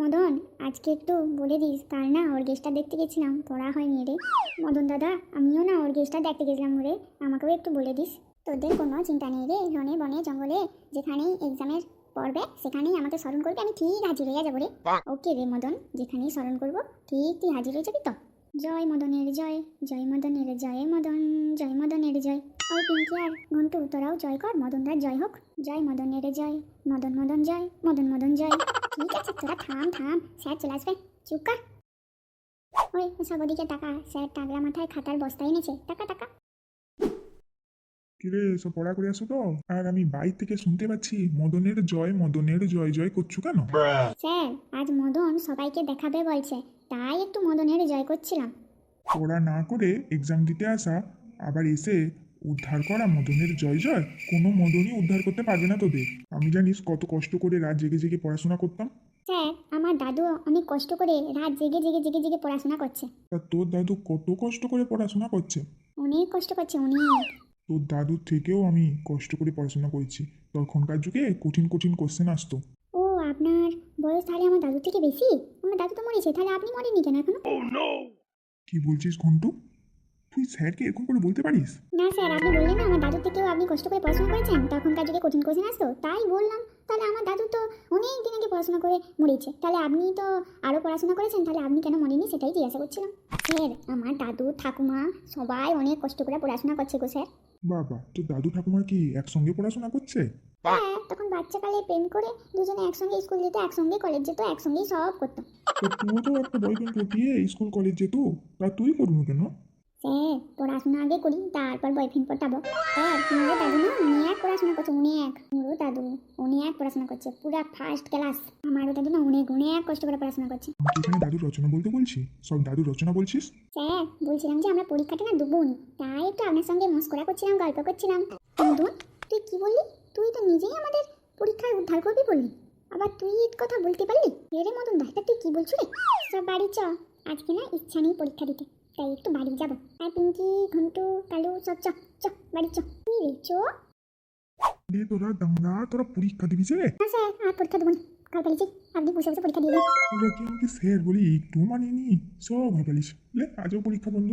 মদন, আজকে একটু বলে দিস, কাল না ওর গেস্টটা দেখতে গেছিলাম, পড়া হয়নি রে। মদন দাদা, আমিও না ওর গেস্টটা দেখতে গেছিলাম রে, আমাকেও একটু বলে দিস। তোদের কোনো চিন্তা নেই রে, রনে বনে জঙ্গলে যেখানেই এক্সামের পড়বে সেখানেই আমাকে স্মরণ করবে, আমি ঠিক হাজির হয়ে যাবো রে। ওকে রে মদন, যেখানেই স্মরণ করবো ঠিক তুই হাজির হয়ে যাবি তো। জয় মদনের জয়, জয় মদনের জয়, মদন জয় মদনের জয়। ওই পিঙ্কি আর ঘন্টু, তোরাও জয় কর, মদনদার জয় হোক। জয় মদনের জয়, মদন মদন জয়, মদন মদন জয়। ঠিক আছে, তোরা থাম থাম, স্যার চলে আসবে, চুপ কর। ওই সব ওদিকে টাকা, স্যার টাকলা মাথায় খাতার বস্তা এনেছে, টাকা টাকা। কিরে, সব পড়া করে আসো তো? আর আমি বাইরে থেকে শুনতে পাচ্ছি মদনের জয় জয় করছো কেন? স্যার, আজ মদন সবাইকে দেখাবে বলছে, তাই একটু মদনের জয় করছিলাম। পড়া না করে এক্সাম দিতে আসা, আবার এসে উদ্ধার করা মদনের জয় জয়? কোনো মদনই উদ্ধার করতে পারবে না তোদের। আমি জানিস কত কষ্ট করে রাত জেগে জেগে পড়াশোনা করতাম। স্যার, আমার দাদু অনেক কষ্ট করে রাত জেগে জেগে জেগে জেগে পড়াশোনা করছে। তা তোর দাদু কত কষ্ট করে পড়াশোনা করছে? অনেক কষ্ট করছে, অনেক। তোর দাদুর থেকেও আমি কষ্ট করে পড়াশোনা করেছি। তখনকার যুগে কঠিন কঠিন কোশ্চেন আসতো। ও, আপনার বয়স তাহলে আমার দাদুর থেকে বেশি? আমার দাদু তো মরেছে, তাহলে আপনি মরেননি কেন এখনো? কি বলছিস ঘন্টু? তুই স্যারকে এরকম করে বলতে পারিস? না স্যার, আপনি বললেন না আমার দাদুর থেকেও আপনি কষ্ট করে পড়াশোনা করেছেন, তখনকার যুগে কঠিন কোশ্চেন আসতো, তাই বললাম। তাহলে আমার দাদু তো অনেক দিন আগে পড়াশোনা করে মরেছে, তাহলে আপনি তো আরও পড়াশোনা করেছেন, তাহলে আপনি কেন মরেননি সেটাই জিজ্ঞাসা করছিলাম। স্যার, আমার দাদু ঠাকুমা সবাই অনেক কষ্ট করে পড়াশোনা করছে গো স্যার। বাবা, তোর দাদু ঠাকুমার কি একসঙ্গে পড়াশোনা করছে? হ্যাঁ, তখন বাচ্চাকালে প্রেম করে দুজনে একসঙ্গে স্কুল যেত, একসঙ্গে কলেজ যেত, একসঙ্গেই সব করতো। তো তুইও তো একটা বয়ফ্রেন্ড পটিয়ে স্কুল কলেজ যেত, তা তুই করবি কেন? স্যার, পড়াশোনা আগে করি, তারপর বয়ফ্রেন্ড পটাবো। স্যার, মোরো দাদু না অনেক পড়াশোনা করছে, অনেক। মোরো দাদু অনেক পড়াশোনা করছে, পুরা ফার্স্ট ক্লাস। আমারও দাদু না অনেক অনেক কষ্ট করে পড়াশোনা করছে। আমি কি এখানে দাদুর রচনা বলতে বলছি? সব দাদুর রচনা বলছিস? স্যার, বলছিলাম যে আমরা পরীক্ষাটা না দেবো নি, তাই একটু আপনার সঙ্গে মস্করা করছিলাম, গল্প করছিলাম। মদন, তুই কি বললি? তুই তো নিজেই আমাদের পরীক্ষায় উদ্ধার করবি বললি, আবার তুই এই কথা বলতে পারলি? রে মদন দা, তুই কি বলছো রে? সব বাড়ি চ, আজকে না ইচ্ছা নেই পরীক্ষা দিতে, তাই একটু বাড়ি যাবো। আর পিঙ্কি, ঘন্টু, কালু সব চ, চ বাড়ি চ। কি রে, চ। রে তোরা দামড়া, তোরা পরীক্ষা দিবি যে? না স্যার, আর পরীক্ষা দেবো না, কাল পালিয়েছি, আপনি বসে বসে পরীক্ষা দিয়ে দিন। তোরা কি আমাকে স্যার বলি একটু মানিনি? সব ভাবালিস লে, আজও পরীক্ষা বন্ধ।